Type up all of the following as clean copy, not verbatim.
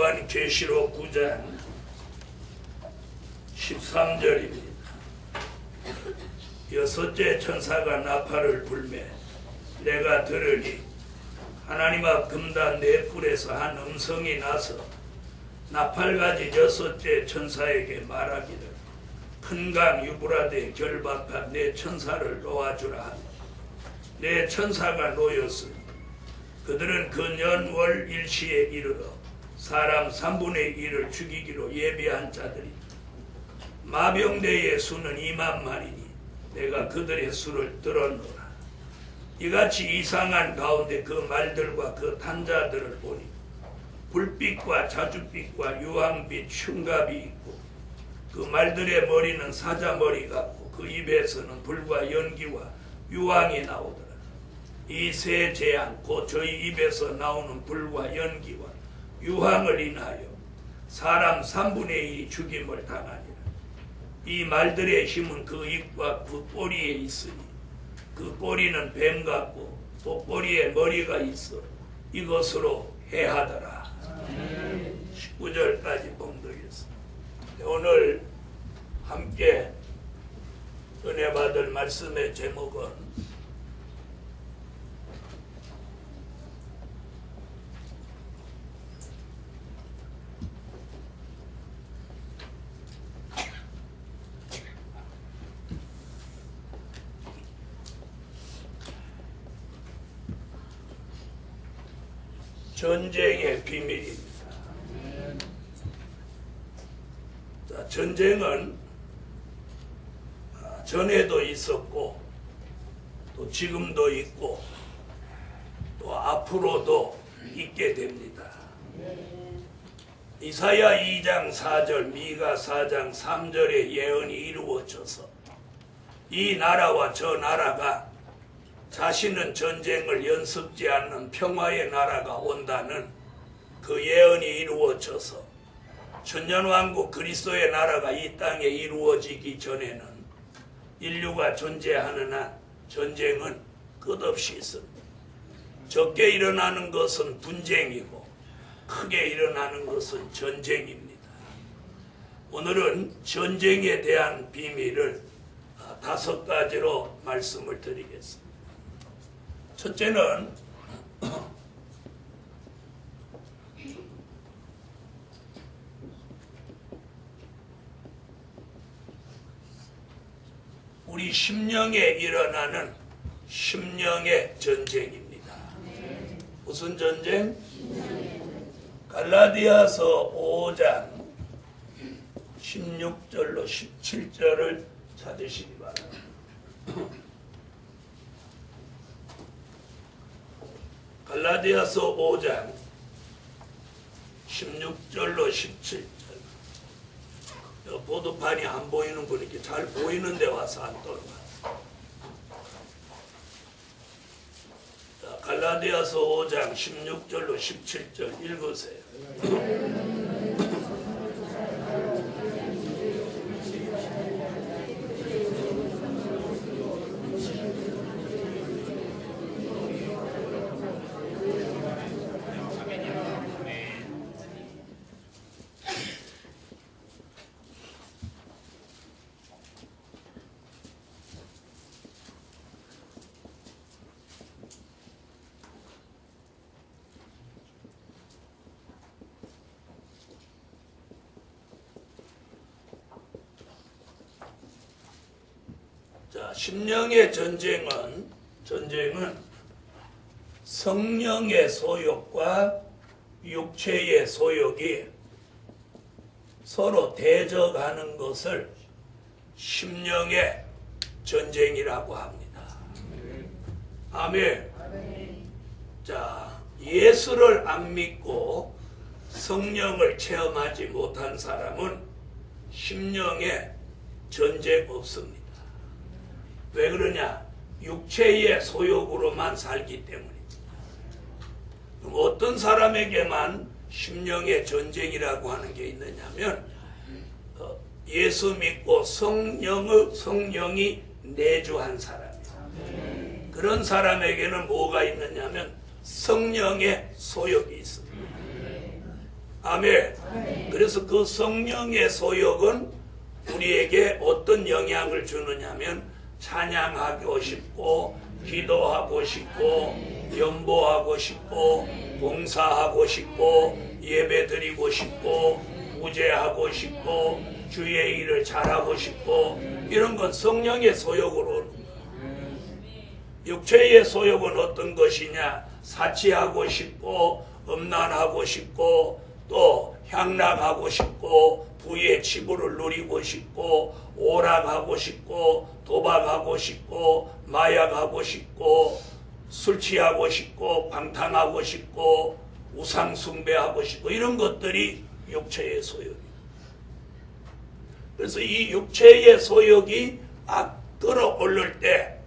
요한계시록 9장 13절입니다. 여섯째 천사가 나팔을 불매 내가 들으니 하나님 앞 금단 네 뿔에서 한 음성이 나서 나팔가지 여섯째 천사에게 말하기를 큰 강 유브라데 결박한 내 천사를 놓아주라 하니 내 천사가 놓였으니 그들은 그 년월 일시에 이르러 사람 3분의 1을 죽이기로 예비한 자들이 마병대의 수는 2만만이니 내가 그들의 수를 들었노라. 이같이 이상한 가운데 그 말들과 그 탄자들을 보니 불빛과 자줏빛과 유황빛 흉갑이 있고 그 말들의 머리는 사자머리 같고 그 입에서는 불과 연기와 유황이 나오더라. 이 세 재앙 곧 저희 입에서 나오는 불과 연기와 유황을 인하여 사람 3분의 1이 죽임을 당하니라. 이 말들의 힘은 그 입과 그 꼬리에 있으니 그 꼬리는 뱀 같고 또 꼬리에 머리가 있어 이것으로 해하더라. 19절까지 봉독했습니다. 오늘 함께 은혜 받을 말씀의 제목은 전쟁의 비밀입니다. 자, 전쟁은 전에도 있었고 또 지금도 있고 또 앞으로도 있게 됩니다. 이사야 2장 4절 미가 4장 3절의 예언이 이루어져서 이 나라와 저 나라가 자신은 전쟁을 연습지 않는 평화의 나라가 온다는 그 예언이 이루어져서 천년왕국 그리스도의 나라가 이 땅에 이루어지기 전에는 인류가 존재하는 한 전쟁은 끝없이 있습니다. 적게 일어나는 것은 분쟁이고 크게 일어나는 것은 전쟁입니다. 오늘은 전쟁에 대한 비밀을 5가지로 말씀을 드리겠습니다. 첫째는 우리 심령에 일어나는 심령의 전쟁입니다. 무슨 전쟁? 갈라디아서 5장 16절로 17절을 찾으시기 바랍니다. 갈라디아서 5장 16절로 17절. 보도판이 안 보이는 분에게 잘 보이는 데 와서 앉도록 하세요. 갈라디아서 5장 16절로 17절 읽으세요. 심령의 전쟁은 성령의 소욕과 육체의 소욕이 서로 대적하는 것을 심령의 전쟁이라고 합니다. 아멘. 자, 예수를 안 믿고 성령을 체험하지 못한 사람은 심령에 전쟁 없습니다. 왜 그러냐? 육체의 소욕으로만 살기 때문입니다. 그럼 어떤 사람에게만 심령의 전쟁이라고 하는 게 있느냐면 예수 믿고 성령이 내주한 사람이에요. 그런 사람에게는 뭐가 있느냐면 성령의 소욕이 있습니다. 아멘. 그래서 그 성령의 소욕은 우리에게 어떤 영향을 주느냐면 찬양하고 싶고 기도하고 싶고 연보하고 싶고 봉사하고 싶고 예배드리고 싶고 구제하고 싶고 주의 일을 잘하고 싶고 이런 건 성령의 소욕으로 오는 거예요. 육체의 소욕은 어떤 것이냐? 사치하고 싶고 음란하고 싶고 또 향락하고 싶고 부의 치부를 누리고 싶고 오락하고 싶고 도박하고 싶고 마약하고 싶고 술 취하고 싶고 방탕하고 싶고 우상 숭배하고 싶고 이런 것들이 육체의 소욕입니다. 그래서 이 육체의 소욕이 끌어올릴 때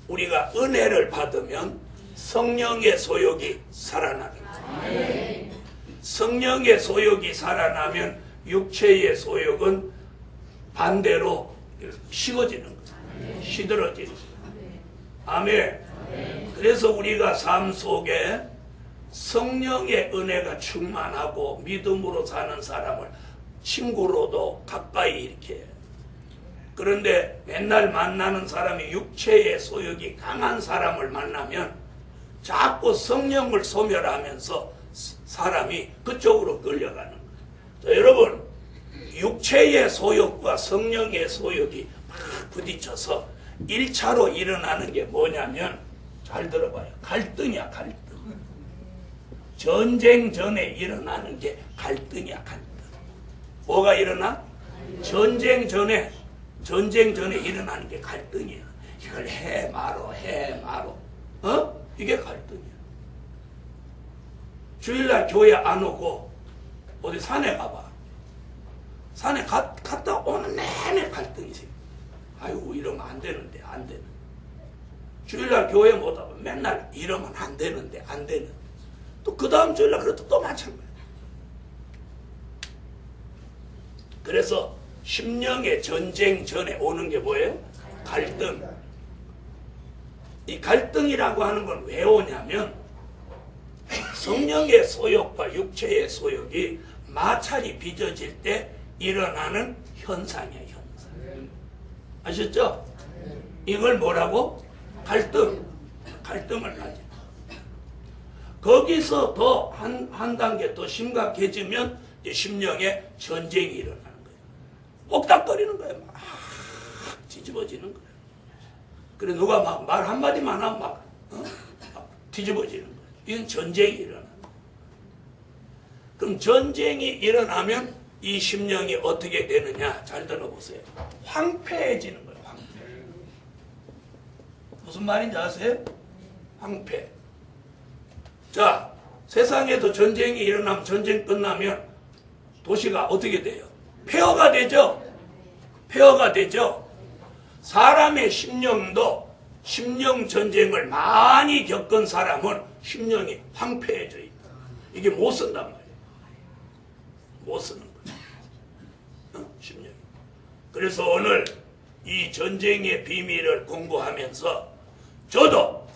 우리가 은혜를 받으면 성령의 소욕이 살아납니다. 성령의 소욕이 살아나면 육체의 소욕은 반대로 식어지는 거예요. 시들어지는 거예요. 아멘. 그래서 우리가 삶 속에 성령의 은혜가 충만하고 믿음으로 사는 사람을 친구로도 가까이 이렇게 해요. 그런데 맨날 만나는 사람이 육체의 소욕이 강한 사람을 만나면 자꾸 성령을 소멸하면서 사람이 그쪽으로 끌려가는 거예요. 자, 여러분, 육체의 소욕과 성령의 소욕이 막 부딪혀서 1차로 일어나는 게 뭐냐면 잘 들어봐요. 갈등이야, 갈등. 전쟁 전에 일어나는 게 갈등이야, 갈등. 뭐가 일어나? 전쟁 전에 일어나는 게 갈등이야. 이걸 해 마로. 이게 갈등이야. 주일날 교회 안 오고 어디 산에 가봐. 산에 갔다 오는 내내 갈등이 생겨. 아이고 이러면 안 되는데. 주일날 교회 못 와봐. 맨날 이러면 안 되는데. 또 그 다음 주일날 그래도 또 마찬가지야. 그래서 심령의 전쟁 전에 오는 게 뭐예요? 갈등. 이 갈등이라고 하는 건 왜 오냐면 성령의 소욕과 육체의 소욕이 마찰이 빚어질 때 일어나는 현상이에요. 현상. 아셨죠? 이걸 뭐라고? 갈등을 가져. 거기서 더 한 단계 더 심각해지면 이제 심령의 전쟁이 일어나는 거예요. 옥닥거리는 거예요. 막 뒤집어지는 거예요. 그래 누가 막 말 한마디만 하면 막 뒤집어지는 거예요. 이건 전쟁이 일어나는 거예요. 그럼 전쟁이 일어나면 이 심령이 어떻게 되느냐? 잘 들어보세요. 황폐해지는 거예요. 황폐. 무슨 말인지 아세요? 황폐. 자, 세상에도 전쟁이 일어나면 전쟁 끝나면 도시가 어떻게 돼요? 폐허가 되죠? 폐허가 되죠? 사람의 심령도 심령 전쟁을 많이 겪은 사람은 심령이 황폐해져 있다. 이게 못 쓴단 말이에요. 못 쓰는 거예요. 심령이. 그래서 오늘 이 전쟁의 비밀을 공부하면서 저도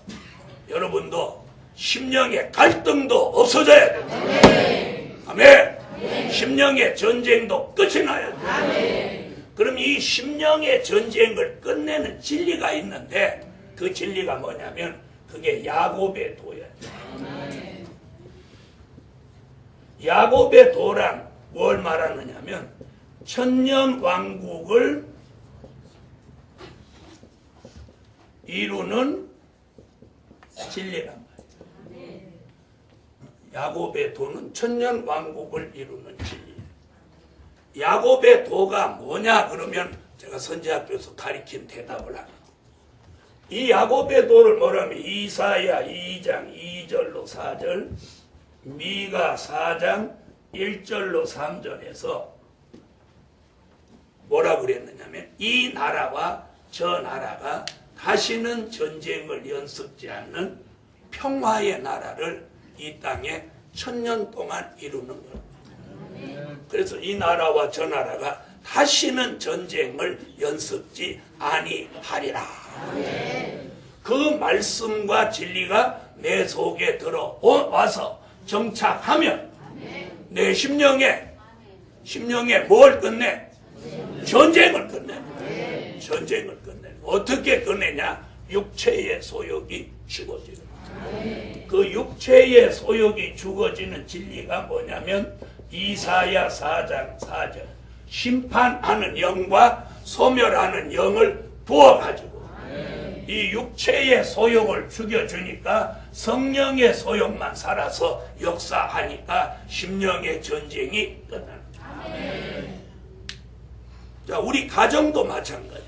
여러분도 심령의 갈등도 없어져야 돼요. 아멘. 심령의 전쟁도 끝이 나야 돼요. 그럼 이 심령의 전쟁을 끝내는 진리가 있는데 그 진리가 뭐냐면 그게 야곱의 도야. 야곱의 도란 뭘 말하느냐면 천년 왕국을 이루는 진리란 말이에요. 야곱의 도는 천년 왕국을 이루는 진리. 야곱의 도가 뭐냐 그러면 제가 선지학교에서 가리킨 대답을 합니다. 이 야곱의 도를 뭐라면 이사야 2장 2절로 4절, 미가 4장 1절로 3절에서 뭐라고 그랬느냐면 이 나라와 저 나라가 다시는 전쟁을 연습지 않는 평화의 나라를 이 땅에 1000년 동안 이루는 겁니다. 그래서 이 나라와 저 나라가 다시는 전쟁을 연습지 아니하리라. 그 말씀과 진리가 내 속에 들어와서 정착하면 내 심령에 뭘 끝내? 전쟁을 끝내. 전쟁을 끝내. 어떻게 끝내냐? 육체의 소욕이 죽어지는 거죠. 그 육체의 소욕이 죽어지는 진리가 뭐냐면 이사야 4장 4절 심판하는 영과 소멸하는 영을 부어가지고 이 육체의 소욕을 죽여주니까 성령의 소욕만 살아서 역사하니까 심령의 전쟁이 끝나는 거죠. 자, 우리 가정도 마찬가지예요.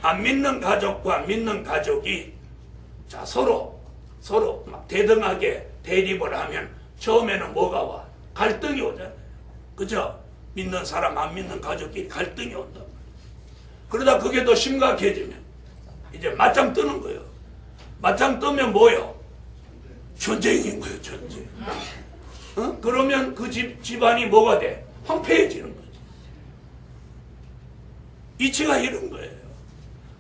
안 믿는 가족과 믿는 가족이 자 서로 막 대등하게 대립을 하면 처음에는 뭐가 와? 갈등이 오잖아요. 그죠? 믿는 사람 안 믿는 가족끼리 갈등이 온단 말이에요. 그러다 그게 더 심각해지면 이제 맞짱 뜨는 거예요. 맞짱 뜨면 뭐예요? 전쟁인 거예요. 전쟁. 그러면 그 집안이 뭐가 돼? 황폐해지는 거지. 이치가 이런 거예요.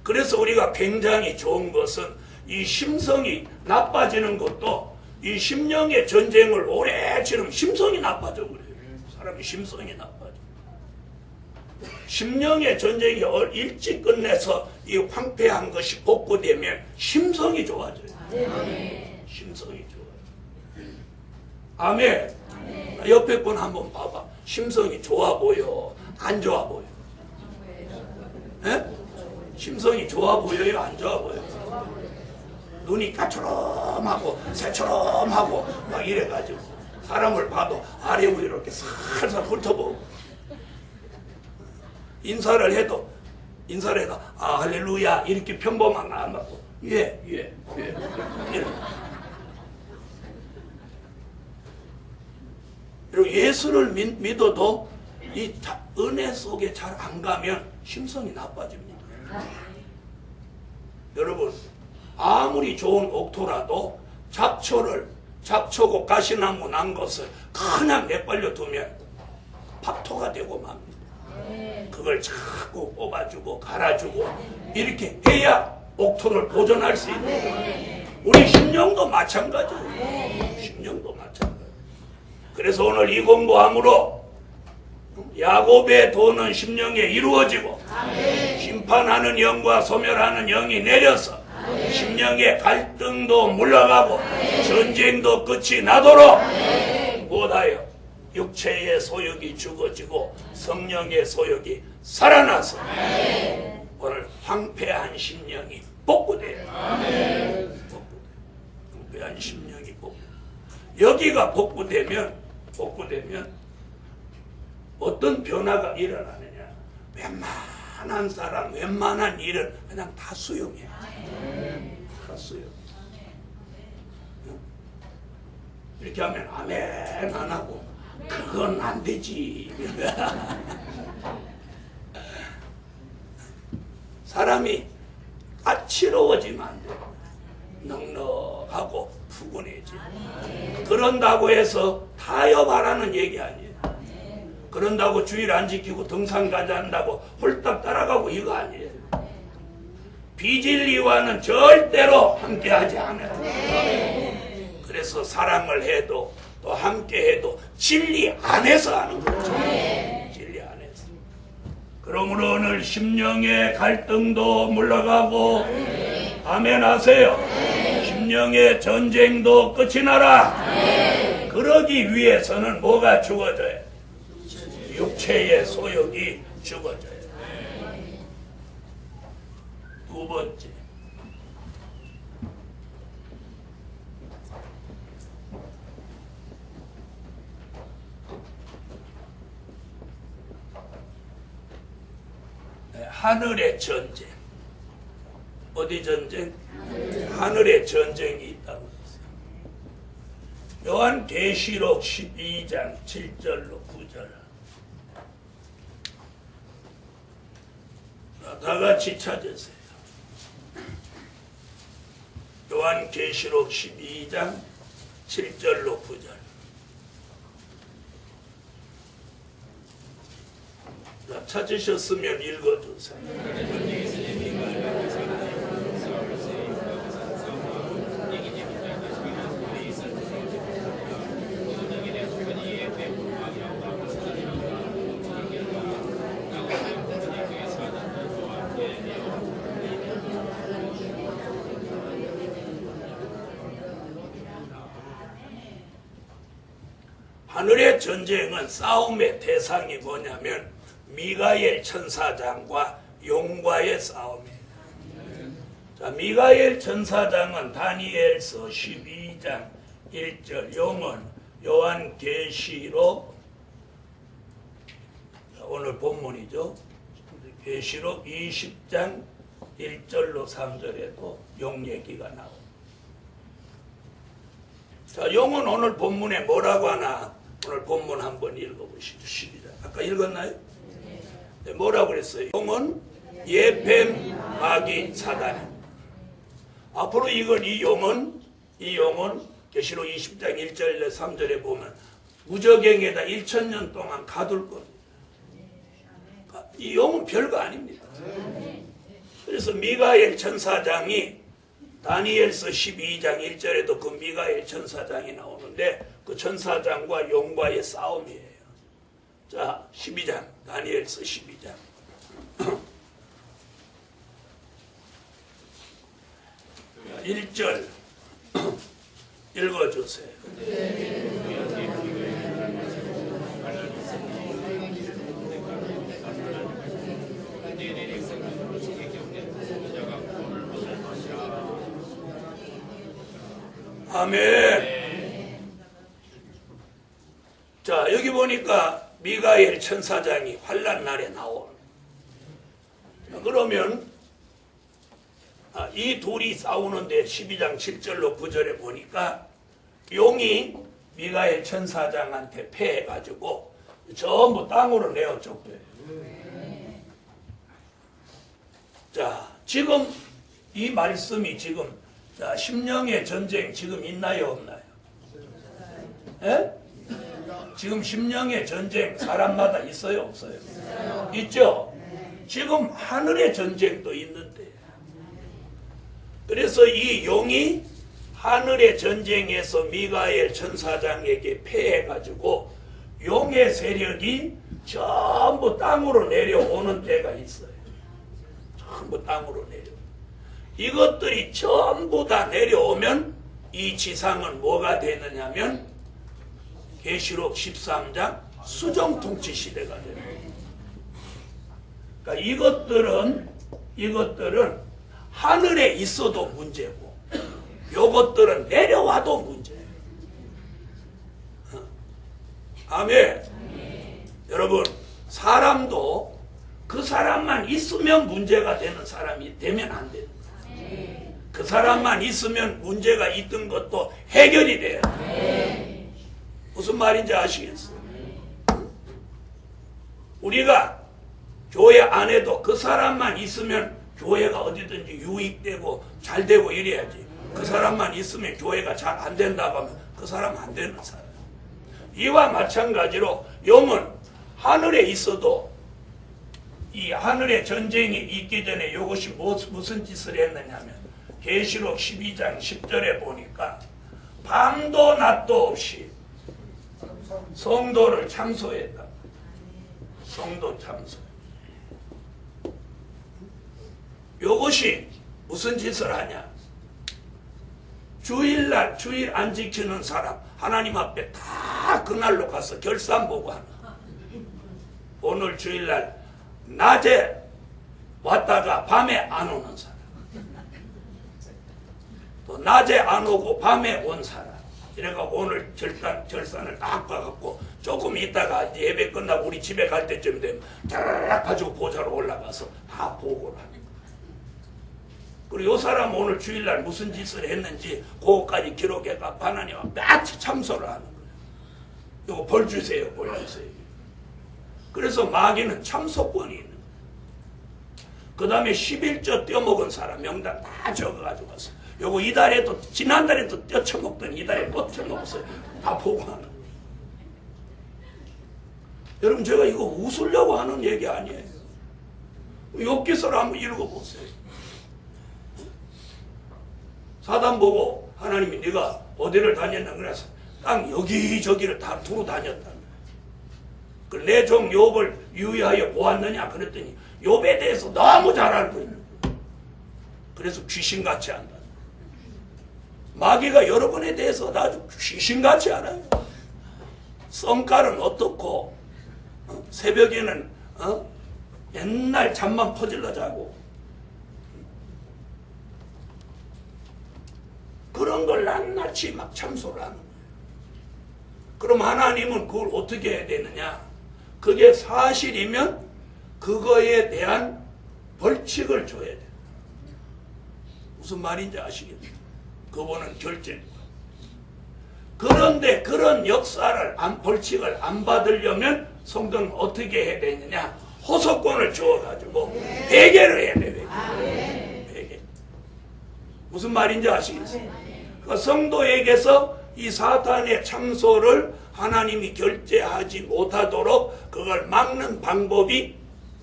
그래서 우리가 굉장히 좋은 것은 이 심성이 나빠지는 것도 이 심령의 전쟁을 오래 치르면 심성이 나빠져 그래요. 사람이 심성이 나빠져. 심령의 전쟁이 일찍 끝내서 이 황폐한 것이 복구되면 심성이 좋아져요. 심성이 좋아요. 아멘. 옆에 분 한번 봐봐. 심성이 좋아 보여? 안 좋아 보여? 에? 심성이 좋아 보여요? 안 좋아 보여요? 눈이 까처럼하고 새처럼하고 막 이래가지고 사람을 봐도 아래 위로 이렇게 살살 훑어보고 인사를 해도 아 할렐루야 이렇게 평범한 안 맞고 예 이래. 그리고 예수를 믿어도 이 은혜 속에 잘 안 가면 심성이 나빠집니다. 여러분 아무리 좋은 옥토라도 잡초고 가시나무 난 것을 그냥 내빨려 두면 팝토가 되고 맙니다. 그걸 자꾸 뽑아주고 갈아주고 이렇게 해야 옥토를 보존할 수 있는 거예요. 우리 심령도 마찬가지예요. 심령도 마찬가지. 그래서 오늘 이 공부함으로 야곱의 도는 심령에 이루어지고 심판하는 영과 소멸하는 영이 내려서 심령의 갈등도 물러가고 전쟁도 끝이 나도록 무엇하여 육체의 소욕이 죽어지고 성령의 소욕이 살아나서 오늘 황폐한 심령이 복구돼요. 황폐한 심령이 복구. 여기가 복구되면 어떤 변화가 일어나느냐? 웬만한 사람, 웬만한 일은 그냥 다 수용해. 다 수용. 이렇게 하면 아멘 안 하고 그건 안 되지. 사람이 까칠러워지면 안 돼. 넉넉하고 푸근해지. 그런다고 해서 타협하라는 얘기 아니에요. 그런다고 주일 안 지키고 등산 가자 한다고 홀딱 따라가고 이거 아니에요. 비진리와는 절대로 함께하지 않아요. 그래서 사랑을 해도 또 함께해도 진리 안에서 하는 거죠. 진리 안에서. 그러므로 오늘 심령의 갈등도 물러가고 아멘 하세요. 심령의 전쟁도 끝이 나라. 그러기 위해서는 뭐가 죽어져요? 육체의 소욕이 죽어져요. 두 번째, 하늘의 전쟁. 어디 전쟁? 하늘의 전쟁이 있다고 했어요. 요한계시록 12장 7절로 9절. 다 같이 찾으세요. 요한계시록 12장 7절로 9절. 자, 찾으셨으면 읽어주세요. 하늘의 전쟁은 싸움의 대상이 뭐냐면 미가엘 천사장과 용과의 싸움이에요. 자, 미가엘 천사장은 다니엘서 12장 1절, 용은 요한계시록, 오늘 본문이죠. 계시록 20장 1절로 3절에도 용 얘기가 나옵니다. 자, 용은 오늘 본문에 뭐라고 하나? 오늘 본문 한번 읽어보시죠. 12장. 아까 읽었나요? 네, 뭐라고 그랬어요? 용은 예뱀, 마귀, 사단입니다. 앞으로 이 용은 계시록 20장 1절 3절에 보면 무저갱에다 1000년 동안 가둘 겁니다. 이 용은 별거 아닙니다. 그래서 미가엘 천사장이 다니엘서 12장 1절에도 그 미가엘 천사장이 나오는데 그 천사장과 용과의 싸움이에요. 자, 12장, 다니엘서 12장. 1절 읽어주세요. 아멘. 자, 여기 보니까 미가엘 천사장이 환난 날에 나온. 그러면 이 둘이 싸우는데 12장 7절로 9절에 보니까 용이 미가엘 천사장한테 패해가지고 전부 땅으로 내어 쫓겨요. 자, 지금 이 말씀이 지금 자, 심령의 전쟁 지금 있나요, 없나요? 예? 지금 심령의 전쟁 사람마다 있어요, 없어요? 있죠? 지금 하늘의 전쟁도 있는데, 그래서 이 용이 하늘의 전쟁에서 미가엘 천사장에게 패해가지고 용의 세력이 전부 땅으로 내려오는 때가 있어요. 전부 땅으로 내려. 이것들이 전부 다 내려오면 이 지상은 뭐가 되느냐면 계시록 13장 수정통치 시대가 됩니다. 그러니까 이것들은 하늘에 있어도 문제고 이것들은 내려와도 문제예요. 아멘. 여러분, 사람도 그 사람만 있으면 문제가 되는 사람이 되면 안 돼요. 그 사람만 있으면 문제가 있던 것도 해결이 돼요. 무슨 말인지 아시겠어요? 우리가 교회 안에도 그 사람만 있으면 교회가 어디든지 유익되고 잘 되고 이래야지. 그 사람만 있으면 교회가 잘 안 된다고 하면 그 사람 안 되는 사람. 이와 마찬가지로 용은 하늘에 있어도 이 하늘의 전쟁이 있기 전에 이것이 무슨 짓을 했느냐면 계시록 12장 10절에 보니까 밤도 낮도 없이 성도를 참소했다. 성도 참소. 이것이 무슨 짓을 하냐? 주일날 주일 안 지키는 사람 하나님 앞에 다 그날로 가서 결산 보고 하는. 오늘 주일날 낮에 왔다가 밤에 안 오는 사람, 또 낮에 안 오고 밤에 온 사람, 이래갖고 오늘 결산을 딱 봐갖고 조금 있다가 예배 끝나고 우리 집에 갈 때쯤 되면 쫙 가지고 보좌로 올라가서 다 보고를 합니다. 그리고 이 사람 오늘 주일날 무슨 짓을 했는지 그거까지 기록해가 하나님 앞에 같이 참소를 하는 거예요. 이거 벌 주세요, 벌 주세요. 그래서 마귀는 참소권이 있는 거예요. 그 다음에 11조 떼어먹은 사람 명단 다 적어가지고 왔어요. 요거 이달에도 지난달에도 떼쳐먹더니 이달에 또 떼쳐먹었어요. 다 보고하는 거예요. 여러분, 제가 이거 웃으려고 하는 얘기 아니에요. 욥기서를 한번 읽어보세요. 사단 보고 하나님이 네가 어디를 다녔나 그래서 땅 여기저기를 다 두루 다녔다. 내 종 욥을 유의하여 보았느냐 그랬더니 욥에 대해서 너무 잘 알고 있는 거예요. 그래서 귀신같이 한다. 마귀가 여러분에 대해서 아주 귀신같이 알아요. 성깔은 어떻고, 새벽에는 맨날 잠만 퍼질러 자고, 그런 걸 낱낱이 막 참소를 하는 거예요. 그럼 하나님은 그걸 어떻게 해야 되느냐? 그게 사실이면 그거에 대한 벌칙을 줘야 돼요. 무슨 말인지 아시겠죠? 그분은 결제. 그런데 그런 역사를 벌칙을 안 받으려면 성도는 어떻게 해야 되느냐? 호소권을 주어가지고 회개를 해야 돼. 회개. 무슨 말인지 아시겠어요? 그 성도에게서 이 사탄의 참소를 하나님이 결제하지 못하도록 그걸 막는 방법이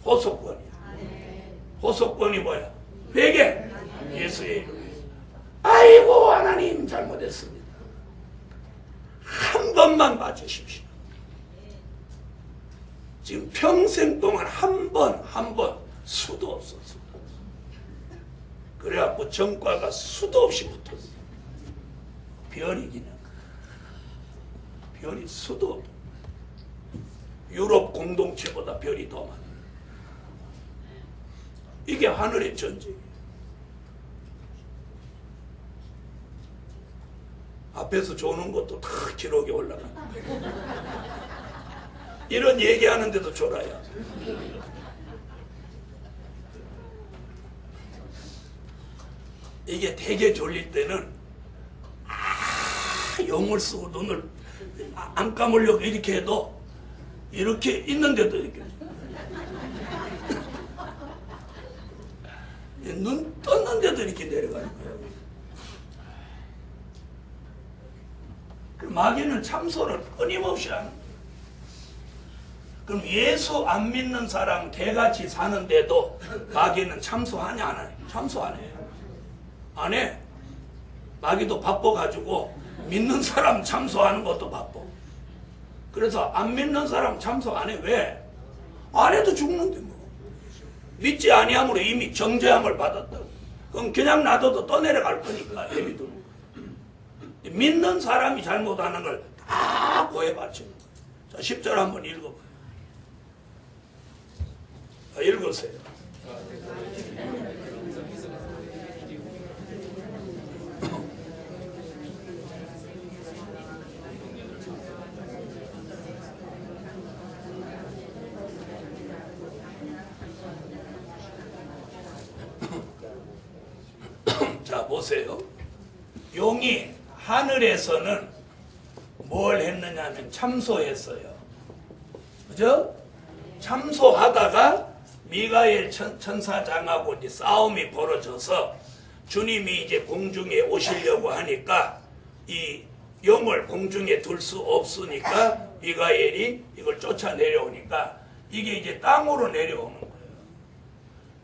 호소권이야. 호소권이 뭐야? 회개. 예수의 이름에. 아이고 하나님 잘못했습니다. 한 번만 봐주십시오. 지금 평생 동안 한 번 수도 없어. 그래갖고 전과가 수도 없이 붙었어. 별이 그냥 별이 수도 없어. 유럽 공동체보다 별이 더 많아. 이게 하늘의 전쟁이에요. 앞에서 조는 것도 다 기록에 올라간다. 이런 얘기하는데도 졸아야. 이게 되게 졸릴 때는 영을 쓰고 눈을 안 감으려고 이렇게 해도 이렇게 있는데도 이렇게 눈 떴는데도 이렇게 내려가는 거예요. 마귀는 참소를 끊임없이 하는 거예요. 그럼 예수 안 믿는 사람 개같이 사는데도 마귀는 참소하냐 안 해요? 참소 안 해요. 안 해. 마귀도 바빠가지고 믿는 사람 참소하는 것도 바빠. 그래서 안 믿는 사람 참소 안 해. 왜? 안 해도 죽는데 뭐. 믿지 아니함으로 이미 정죄함을 받았다고. 그럼 그냥 놔둬도 떠내려갈 거니까 애미도. 믿는 사람이 잘못하는 걸 다 고해바치는 거예요. 자, 10절 한번 읽어봐요. 읽으세요. 자, 보세요. 용이 하늘에서는 뭘 했느냐면 참소했어요. 그죠? 참소하다가 미가엘 천사장하고 이제 싸움이 벌어져서 주님이 이제 공중에 오시려고 하니까 이 용을 공중에 둘 수 없으니까 미가엘이 이걸 쫓아 내려오니까 이게 이제 땅으로 내려오는 거예요.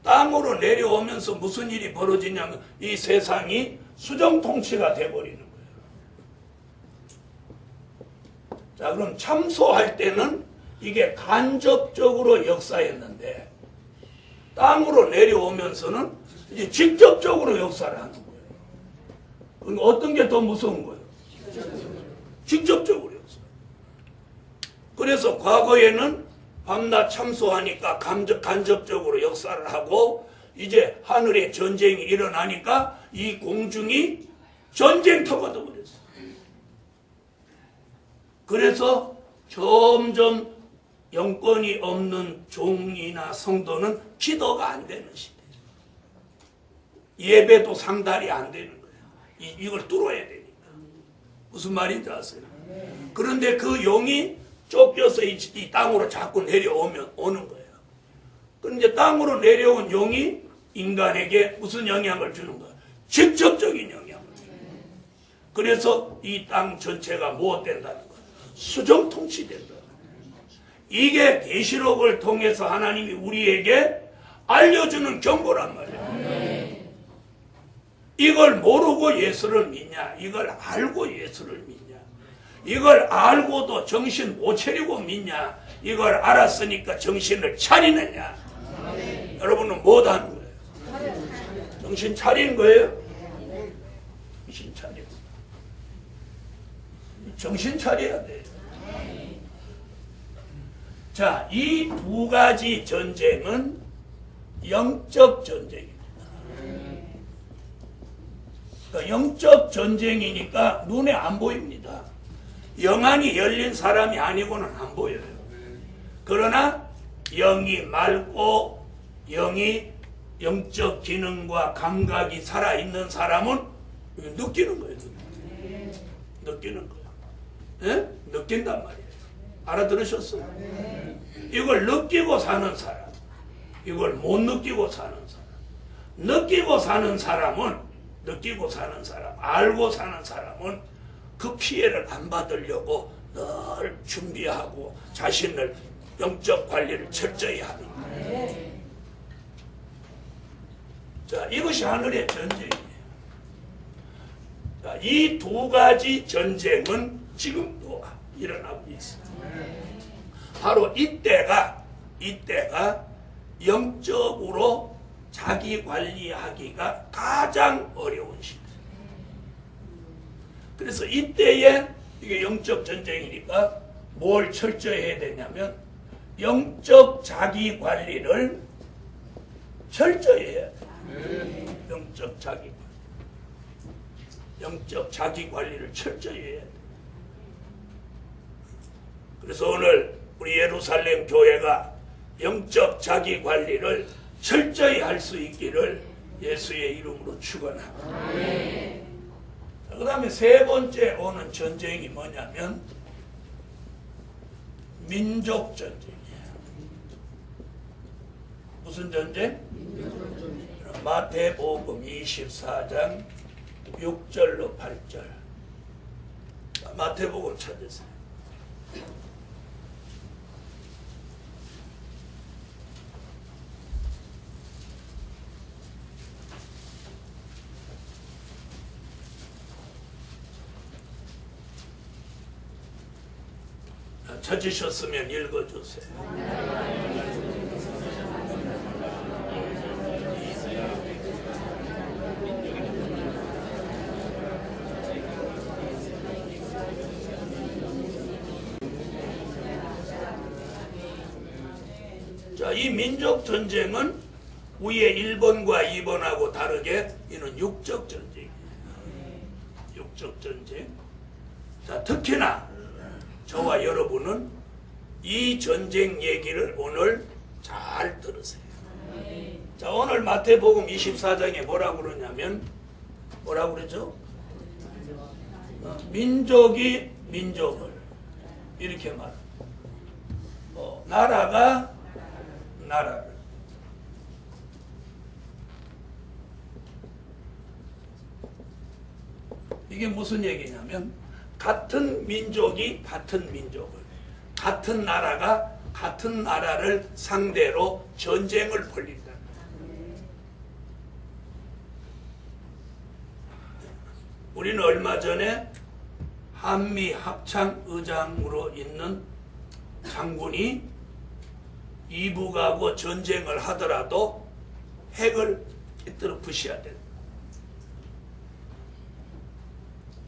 땅으로 내려오면서 무슨 일이 벌어지냐면 이 세상이 수정통치가 돼버리는 거예요. 자, 그럼 참소할 때는 이게 간접적으로 역사했는데 땅으로 내려오면서는 이제 직접적으로 역사를 하는 거예요. 그러니까 어떤 게 더 무서운 거예요? 직접적으로 역사. 그래서 과거에는 밤낮 참소하니까 간접적으로 역사를 하고 이제 하늘에 전쟁이 일어나니까 이 공중이 전쟁터가 되어버렸어요. 그래서 점점 영권이 없는 종이나 성도는 기도가 안 되는 시대. 예배도 상달이 안 되는 거예요. 이걸 뚫어야 되니까. 무슨 말인지 아세요? 그런데 그 용이 쫓겨서 이 땅으로 자꾸 오는 거예요. 그런데 땅으로 내려온 용이 인간에게 무슨 영향을 주는 거예요? 직접적인 영향을 주는 거예요. 그래서 이 땅 전체가 무엇된다는 거예요? 수정통치된다. 이게 계시록을 통해서 하나님이 우리에게 알려주는 경고란 말이에요. 이걸 모르고 예수를 믿냐? 이걸 알고 예수를 믿냐? 이걸 알고도 정신 못 차리고 믿냐? 이걸 알았으니까 정신을 차리느냐? 여러분은 못하는 거예요. 정신 차리는 거예요? 정신 차리고. 정신 차려야 돼요. 자, 이 두 가지 전쟁은 영적 전쟁입니다. 그러니까 영적 전쟁이니까 눈에 안 보입니다. 영안이 열린 사람이 아니고는 안 보여요. 그러나 영이 맑고 영이 영적 기능과 감각이 살아있는 사람은 느끼는 거예요. 느끼는 거예요. 예? 느낀단 말이에요. 알아들으셨어요? 이걸 느끼고 사는 사람, 이걸 못 느끼고 사는 사람. 느끼고 사는 사람은, 느끼고 사는 사람, 알고 사는 사람은 그 피해를 안 받으려고 늘 준비하고 자신을 영적 관리를 철저히 하는 거예요. 자, 이것이 하늘의 전쟁이에요. 자, 이 두 가지 전쟁은 지금도 일어나고 있습니다. 바로 이때가 영적으로 자기 관리하기가 가장 어려운 시기. 그래서 이때에 이게 영적 전쟁이니까 뭘 철저히 해야 되냐면 영적 자기 관리를 철저히 해야 돼요. 영적 자기 관리를 철저히 해야 돼요. 그래서 오늘 우리 예루살렘 교회가 영적 자기 관리를 철저히 할 수 있기를 예수의 이름으로 축원합니다. 그 다음에 세 번째 오는 전쟁이 뭐냐면 민족 전쟁이에요. 무슨 전쟁? 마태복음 24장 6절로 8절. 마태복음 찾으세요. 찾으셨으면 읽어주세요. 자, 이 민족 전쟁은 위에 1번과 2번하고 다르게 이는 육적 전쟁이에요. 육적 전쟁. 자, 특히나 저와 여러분은 이 전쟁 얘기를 오늘 잘 들으세요. 자, 오늘 마태복음 24장에 뭐라고 그러냐면 뭐라고 그러죠? 민족이 민족을 이렇게 말합니다. 나라가 나라를. 이게 무슨 얘기냐면 같은 민족이 같은 민족을, 같은 나라가 같은 나라를 상대로 전쟁을 벌린다. 우리는 얼마 전에 한미 합참 의장으로 있는 장군이 이북하고 전쟁을 하더라도 핵을 깃들어 부셔야 된다.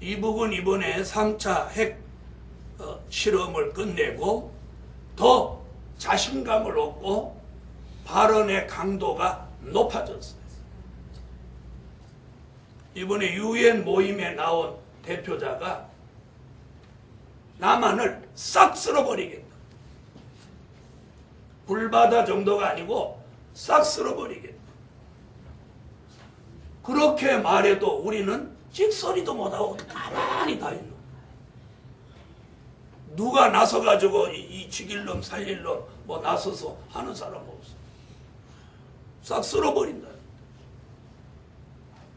이북은 이번에 3차 핵 실험을 끝내고 더 자신감을 얻고 발언의 강도가 높아졌어요. 이번에 UN 모임에 나온 대표자가 남한을 싹 쓸어버리겠다. 불바다 정도가 아니고 싹 쓸어버리겠다. 그렇게 말해도 우리는 찍소리도 못하고 가만히 다 있는. 누가 나서가지고 이 죽일 놈 살릴 놈 뭐 나서서 하는 사람 없어. 싹 쓸어버린다.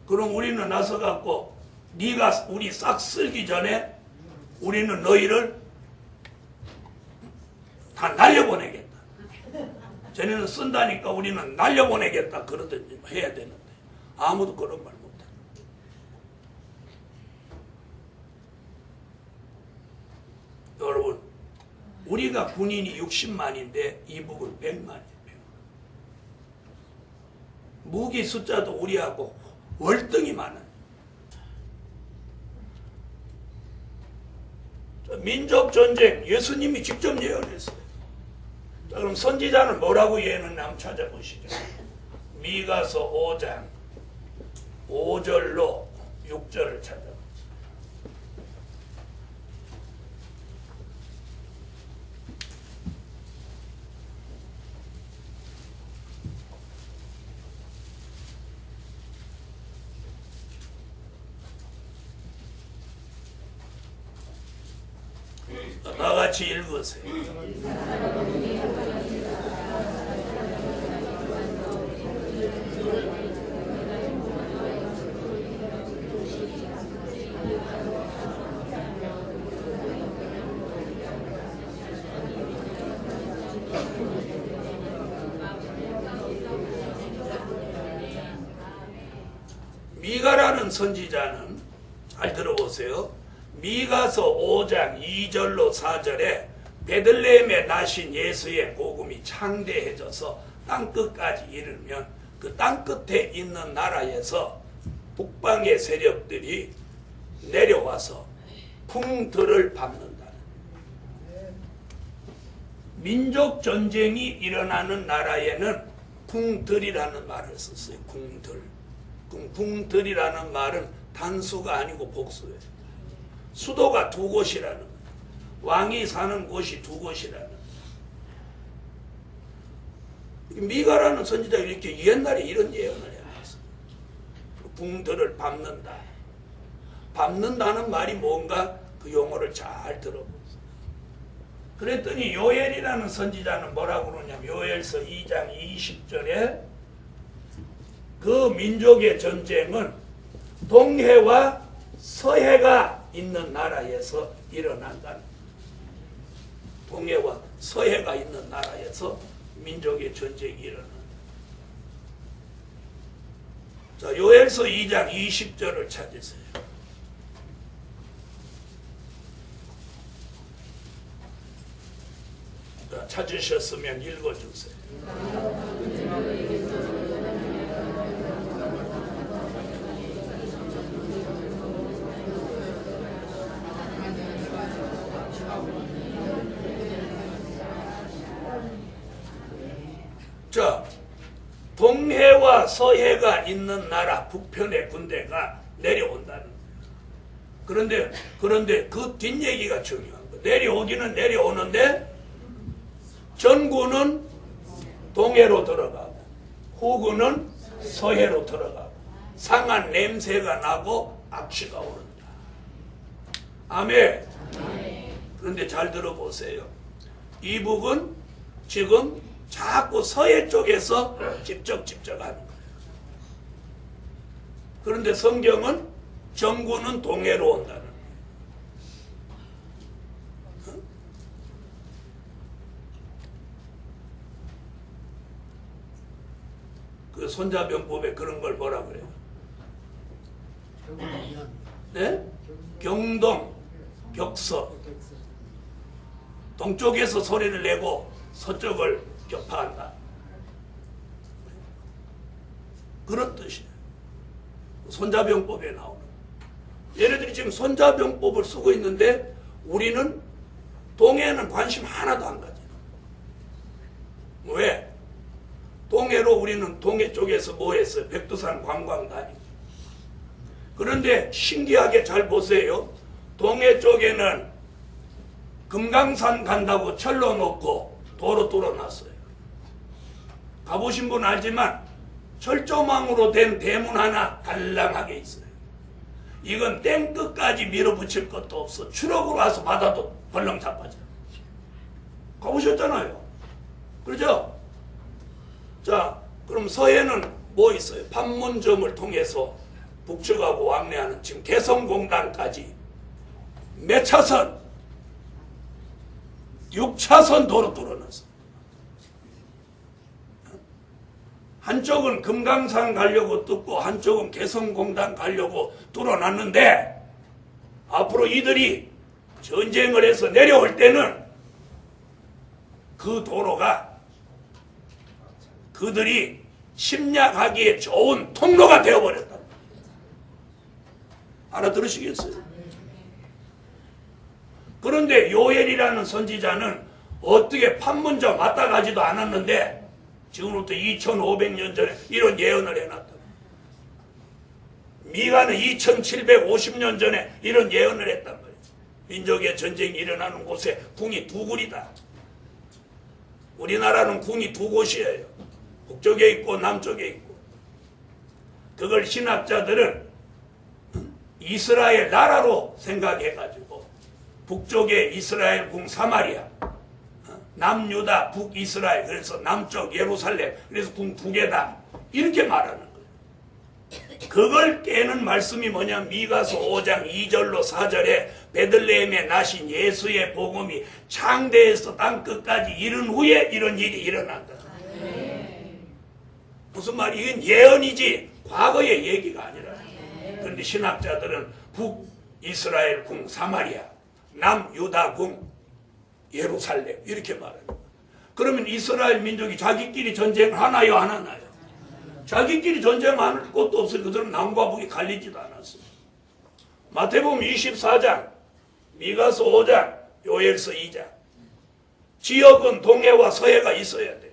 그럼 우리는 나서갖고 네가 우리 싹 쓸기 전에 우리는 너희를 다 날려보내겠다. 쟤네는 쓴다니까 우리는 날려보내겠다. 그러든지 해야 되는데 아무도 그런 말 못해. 여러분, 우리가 군인이 60만인데 이북은 100만이에요. 무기 숫자도 우리하고 월등히 많아요. 민족전쟁 예수님이 직접 예언했어요. 자, 그럼 선지자는 뭐라고 예언했나 한번 찾아보시죠. 미가서 5장 5절로 6절을 찾아보세요. 다 같이 읽으세요. 미가라는 선지자는 잘 들어보세요. 미가서 5장 2절로 4절에 베들레헴에 나신 예수의 복음이 창대해져서 땅끝까지 이르면 그 땅끝에 있는 나라에서 북방의 세력들이 내려와서 풍들을 밟는다. 민족 전쟁이 일어나는 나라에는 풍들이라는 말을 썼어요. 풍들. 풍들이라는 말은 단수가 아니고 복수예요. 수도가 두 곳이라는 거예요. 왕이 사는 곳이 두 곳이라는 거예요. 미가라는 선지자가 이렇게 옛날에 이런 예언을 해놨어요. 풍들을 밟는다. 밟는다는 말이 뭔가 그 용어를 잘 들어보세요. 그랬더니 요엘이라는 선지자는 뭐라고 그러냐면 요엘서 2장 20절에 그 민족의 전쟁은 동해와 서해가 있는 나라에서 일어난다. 동해와 서해가 있는 나라에서 민족의 전쟁이 일어난다. 자, 요엘서 2장 20절을 찾으세요. 자, 찾으셨으면 읽어주세요. 자, 동해와 서해가 있는 나라 북편의 군대가 내려온다는 거예요. 그런데 그 뒷얘기가 중요한 거예요. 내려오기는 내려오는데 전구는 동해로 들어가고 후구는 서해로 들어가고 상한 냄새가 나고 악취가 오른다. 아멘. 그런데 잘 들어보세요. 이북은 지금 자꾸 서해 쪽에서 집적하는 거예요. 그런데 성경은 정구는 동해로 온다는 거예요. 그 손자병법에 그런 걸 뭐라 그래요? 네? 경동, 격서. 동쪽에서 소리를 내고 서쪽을 격파한다. 그런 뜻이에요. 손자병법에 나오는. 얘네들이 지금 손자병법을 쓰고 있는데 우리는 동해에는 관심 하나도 안 가져요. 왜? 동해로 우리는 동해 쪽에서 뭐 했어요? 백두산 관광 다니고. 그런데 신기하게 잘 보세요. 동해 쪽에는 금강산 간다고 철로 놓고 도로 뚫어놨어요. 가보신 분 알지만 철조망으로 된 대문 하나 달랑하게 있어요. 이건 땡끝까지 밀어붙일 것도 없어. 추력으로 와서 받아도 벌렁 자빠져. 가보셨잖아요. 그렇죠? 자, 그럼 서해는 뭐 있어요? 판문점을 통해서 북측하고 왕래하는 지금 개성공단까지 몇 차선? 6차선 도로 뚫어놨어. 한쪽은 금강산 가려고 뚫고 한쪽은 개성공단 가려고 뚫어놨는데 앞으로 이들이 전쟁을 해서 내려올 때는 그 도로가 그들이 침략하기에 좋은 통로가 되어버렸다. 알아들으시겠어요? 그런데 요엘이라는 선지자는 어떻게 판문점 왔다 가지도 않았는데 지금부터 2500년 전에 이런 예언을 해놨다. 미가는 2750년 전에 이런 예언을 했단 말이에요. 민족의 전쟁이 일어나는 곳에 궁이 두 굴이다. 우리나라는 궁이 두 곳이에요. 북쪽에 있고 남쪽에 있고. 그걸 신학자들은 이스라엘 나라로 생각해가지고 북쪽에 이스라엘 궁 사마리아, 남유다 북이스라엘, 그래서 남쪽 예루살렘, 그래서 궁 두 개다 이렇게 말하는 거예요. 그걸 깨는 말씀이 뭐냐, 미가서 5장 2절로 4절에 베들레헴에 나신 예수의 복음이 창대에서 땅끝까지 이른 후에 이런 일이 일어난다. 무슨 말이, 이건 예언이지 과거의 얘기가 아니라. 그런데 신학자들은 북이스라엘 궁 사마리아, 남유다 궁 예루살렘 이렇게 말합니다. 그러면 이스라엘 민족이 자기끼리 전쟁을 하나요, 안 하나요? 자기끼리 전쟁할 것도 없어요. 그들은 남과 북이 갈리지도 않았어요. 마태복음 24장, 미가서 5장, 요엘서 2장. 지역은 동해와 서해가 있어야 돼요.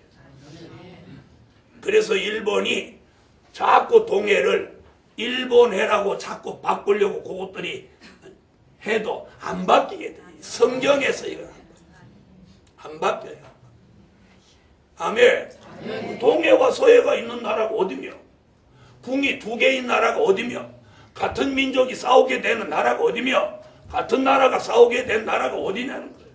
그래서 일본이 자꾸 동해를 일본해라고 자꾸 바꾸려고 그것들이 해도 안 바뀌게 돼요. 성경에서 이거 안 바뀌어요. 아멘. 동해와 서해가 있는 나라가 어디며, 궁이 두 개인 나라가 어디며, 같은 민족이 싸우게 되는 나라가 어디며, 같은 나라가 싸우게 된 나라가 어디냐는 거예요.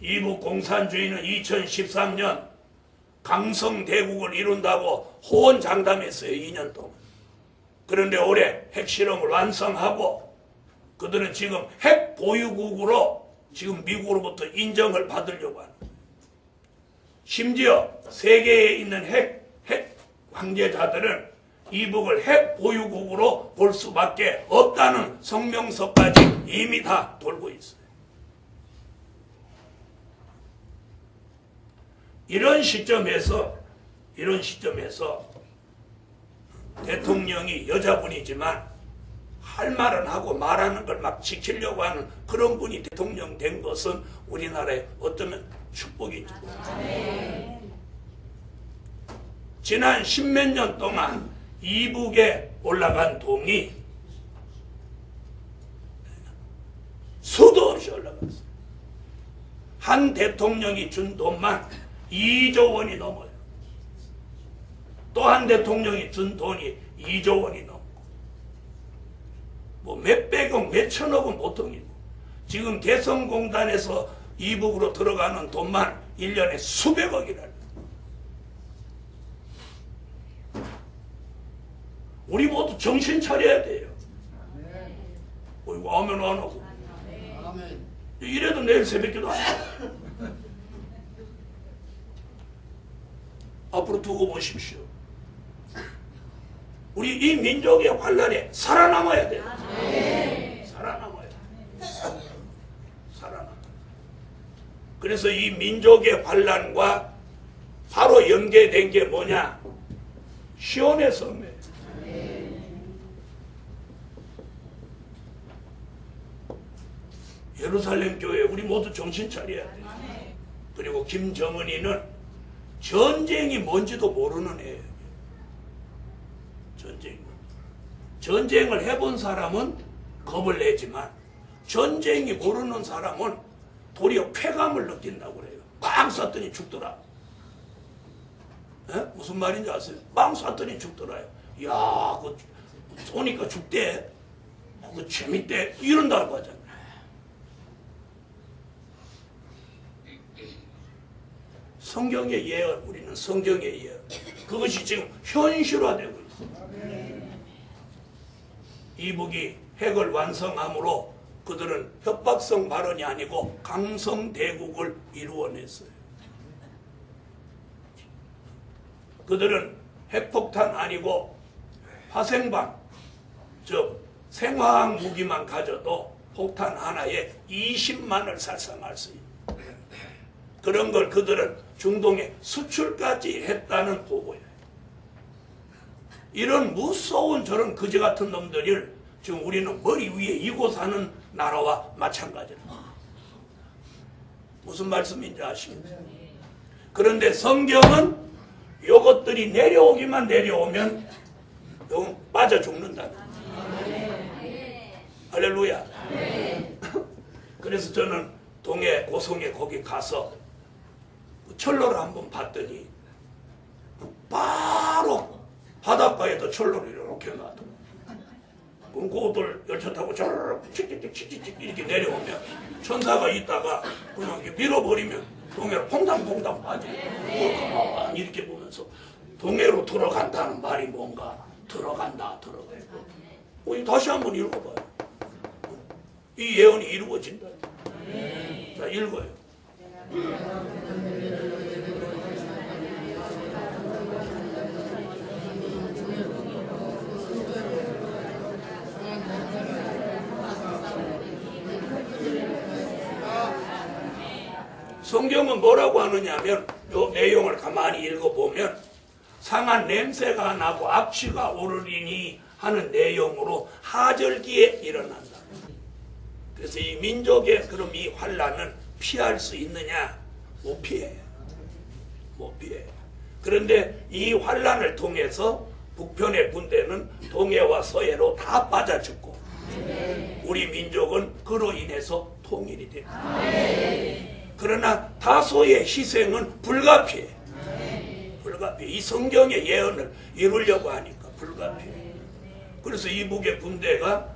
이북 공산주의는 2013년 강성대국을 이룬다고 호언장담했어요. 2년 동안. 그런데 올해 핵실험을 완성하고 그들은 지금 핵 보유국으로 지금 미국으로부터 인정을 받으려고 하는 거예요. 심지어 세계에 있는 핵 관계자들은 이북을 핵 보유국으로 볼 수밖에 없다는 성명서까지 이미 다 돌고 있어요. 이런 시점에서 대통령이 여자분이지만 할 말은 하고 말하는 걸 막 지키려고 하는 그런 분이 대통령 된 것은 우리나라의 어쩌면 축복이죠. 지난 십몇 년 동안 이북에 올라간 돈이 수도 없이 올라갔어요. 한 대통령이 준 돈만 2조 원이 넘어요. 또 한 대통령이 준 돈이 2조 원이 넘고, 뭐 몇백억, 몇천억은 보통이고, 지금 개성공단에서 이북으로 들어가는 돈만 1년에 수백억이라는. 우리 모두 정신 차려야 돼요. 이거 아멘 안 하고. 이래도 내일 새벽기도 안 하고. 앞으로 두고 보십시오. 우리 이 민족의 환란에 살아남아야 돼요. 살아남아야 돼요. 살아남아야 돼요. 그래서 이 민족의 환란과 바로 연계된 게 뭐냐? 시온의 성례. 예루살렘 교회 우리 모두 정신 차려야 돼요. 그리고 김정은이는 전쟁이 뭔지도 모르는 애예요. 전쟁을 해본 사람은 겁을 내지만 전쟁이 모르는 사람은 도리어 쾌감을 느낀다고 그래요. 빵 쐈더니 죽더라. 에? 무슨 말인지 아세요? 빵 쐈더니 죽더라요. 야, 그 쏘니까 죽대. 그 재밌대. 이런다고 하잖아요. 성경의 예언, 우리는 성경의 예언. 그것이 지금 현실화되고 있습니다. 이북이 핵을 완성함으로 그들은 협박성 발언이 아니고 강성대국을 이루어냈어요. 그들은 핵폭탄 아니고 화생방, 즉 생화학 무기만 가져도 폭탄 하나에 20만을 살상할 수 있는 그런 걸 그들은 중동에 수출까지 했다는 보고예요. 이런 무서운 저런 거지 같은 놈들을 지금 우리는 머리 위에 이고 사는 나라와 마찬가지다. 무슨 말씀인지 아시겠죠? 그런데 성경은 이것들이 내려오기만 내려오면 빠져 죽는다. 할렐루야. 그래서 저는 동해 고성에 거기 가서 철로를 한번 봤더니 바로 바닷가에도 철로를 이렇게 놔둬. 그럼 그것들 열차 타고 저렇게 칙칙칙칙 이렇게 내려오면 천사가 있다가 그냥 이렇게 밀어버리면 동해로 퐁당퐁당 빠져요. 가만히 이렇게 보면서 동해로 들어간다는 말이 뭔가 들어간다. 다시 한번 읽어봐요. 이 예언이 이루어진다. 자, 읽어요. 성경은 뭐라고 하느냐면 이 내용을 가만히 읽어보면 상한 냄새가 나고 악취가 오르리니 하는 내용으로 하절기에 일어난다. 그래서 이 민족의 그럼 이 환란은 피할 수 있느냐? 못 피해요. 그런데 이 환란을 통해서 북편의 군대는 동해와 서해로 다 빠져 죽고 우리 민족은 그로 인해서 통일이 됩니다. 그러나 다소의 희생은 불가피해. 이 성경의 예언을 이루려고 하니까 불가피해. 그래서 이북의 군대가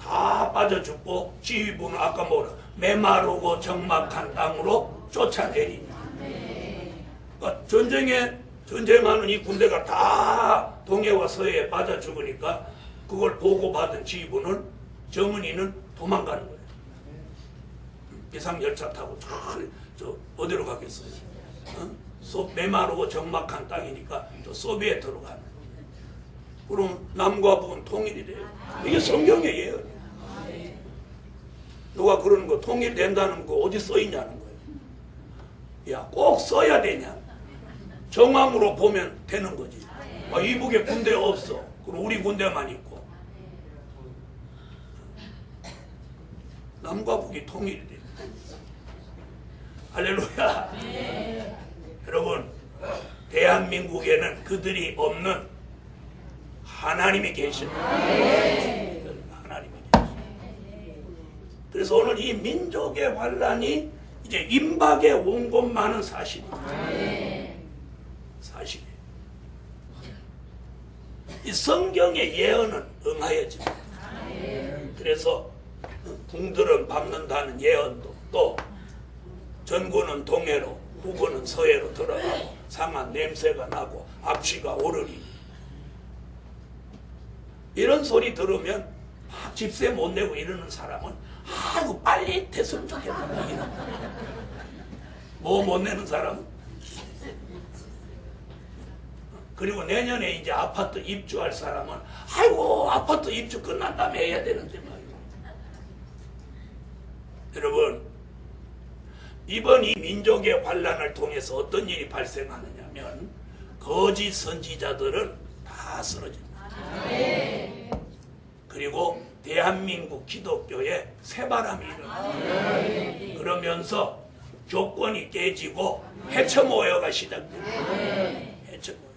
다 빠져 죽고 지휘부는 아까 뭐라 메마르고 적막한 땅으로 쫓아내립니다. 그러니까 전쟁하는 이 군대가 다 동해와 서해에 빠져 죽으니까 그걸 보고받은 지휘부는 정은이는 도망가는 거예요. 비상열차 타고 저 어디로 가겠어요? 메마르고 적막한 땅이니까 저 소비에트로 가는 거예요. 그럼 남과 북은 통일이 돼요. 이게 성경의 예언이에요. 누가 그러는 거 통일된다는 거 어디 써있냐는 거예요. 야, 꼭 써야 되냐? 정황으로 보면 되는 거지. 이북에 군대 없어. 그럼 우리 군대만 있고. 남과 북이 통일이 돼요. 할렐루야. 여러분, 대한민국에는 그들이 없는 하나님이 계십니다. 하나님이 계십니다. 그래서 오늘 이 민족의 환란이 이제 임박에 온 것만은 사실입니다. 사실이에요. 이 성경의 예언은 응하여집니다. 그래서 궁들은 밟는다는 예언도 또 전구는 동해로 후구는 서해로 들어가고 상한 냄새가 나고 악취가 오르니 이런 소리 들으면 막 집세 못 내고 이러는 사람은 아이고 빨리 됐으면 좋겠다. 뭐 못 내는 사람은 그리고 내년에 이제 아파트 입주할 사람은 아이고 아파트 입주 끝난 다음에 해야 되는데 말이야. 여러분, 이번 이 민족의 환란을 통해서 어떤 일이 발생하느냐면 거짓 선지자들은 다 쓰러집니다. 그리고 대한민국 기독교에 새바람이 일어납니다. 그러면서 조건이 깨지고 해처모여가 시작됩니다. 해처모여.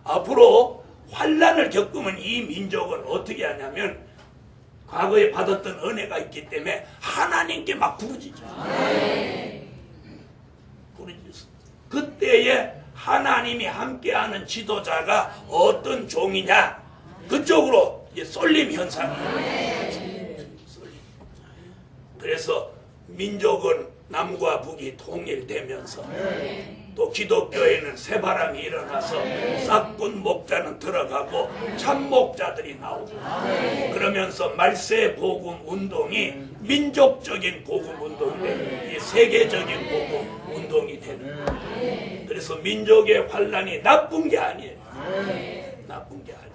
앞으로 환란을 겪으면 이 민족은 어떻게 하냐면 과거에 받았던 은혜가 있기 때문에 하나님께 막 부르짖죠. 부르짖어. 그때에 하나님이 함께하는 지도자가 어떤 종이냐 그쪽으로 이제 쏠림 현상이 그래서 민족은 남과 북이 통일되면서 또 기독교에는 새바람이 일어나서 싹군 목자는 들어가고 참목자들이 나오고 그러면서 말세 복음 운동이 민족적인 복음 운동이 되는 세계적인 복음 운동이 되는 그래서 민족의 환란이 나쁜 게 아니에요. 나쁜 게 아니에요.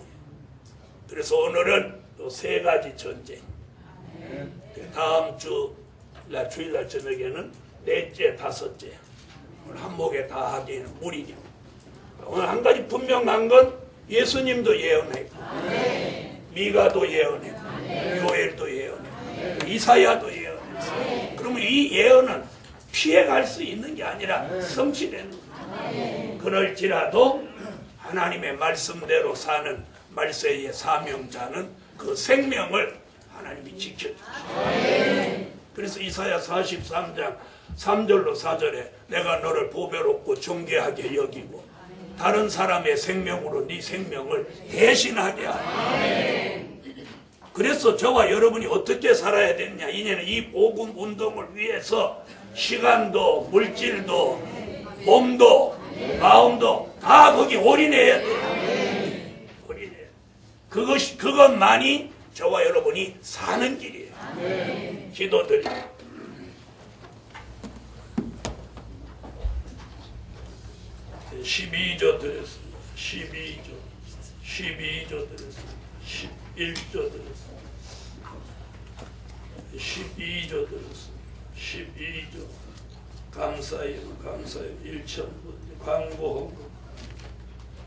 그래서 오늘은 또 세 가지 전쟁 다음 주 주일날 저녁에는 넷째 다섯째 한목에 다 하기에는 무리죠. 오늘 한 가지 분명한 건 예수님도 예언했고 미가도 예언했고 요엘도 예언했고 이사야도 예언했어요. 그러면 이 예언은 피해갈 수 있는 게 아니라 성취되는 거예요. 그럴지라도 하나님의 말씀대로 사는 말세의 사명자는 그 생명을 하나님이 지켜주시죠. 그래서 이사야 43장 3절로 4절에 내가 너를 보배롭고 존귀하게 여기고 다른 사람의 생명으로 네 생명을 대신하게 하라. 그래서 저와 여러분이 어떻게 살아야 되느냐, 이제는 이 복음 운동을 위해서 시간도 물질도 몸도 마음도 다 거기 올인해야 돼요. 올인해야 돼요. 그것만이 저와 여러분이 사는 길이에요. 기도드립니다. 네, 12조 드렸습니다. 12조 드렸습니다. 11조 드렸습니다. 12조 드렸습니다. 12조 감사해요. 1천 광고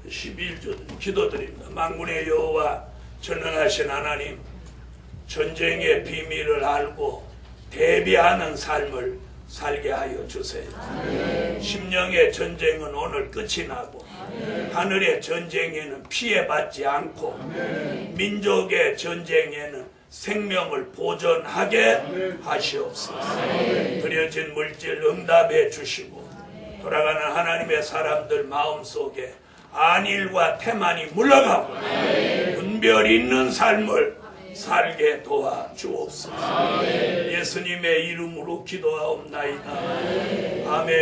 11조 기도드립니다. 만군의 여호와 전능하신 하나님, 전쟁의 비밀을 알고 대비하는 삶을 살게 하여 주세요. 심령의 전쟁은 오늘 끝이 나고 하늘의 전쟁에는 피해받지 않고 민족의 전쟁에는 생명을 보존하게 하시옵소서. 드려진 물질 응답해 주시고 돌아가는 하나님의 사람들 마음속에 안일과 태만이 물러가고 분별 있는 삶을 살게 도와주옵소서. 예수님의 이름으로 기도하옵나이다. 아멘.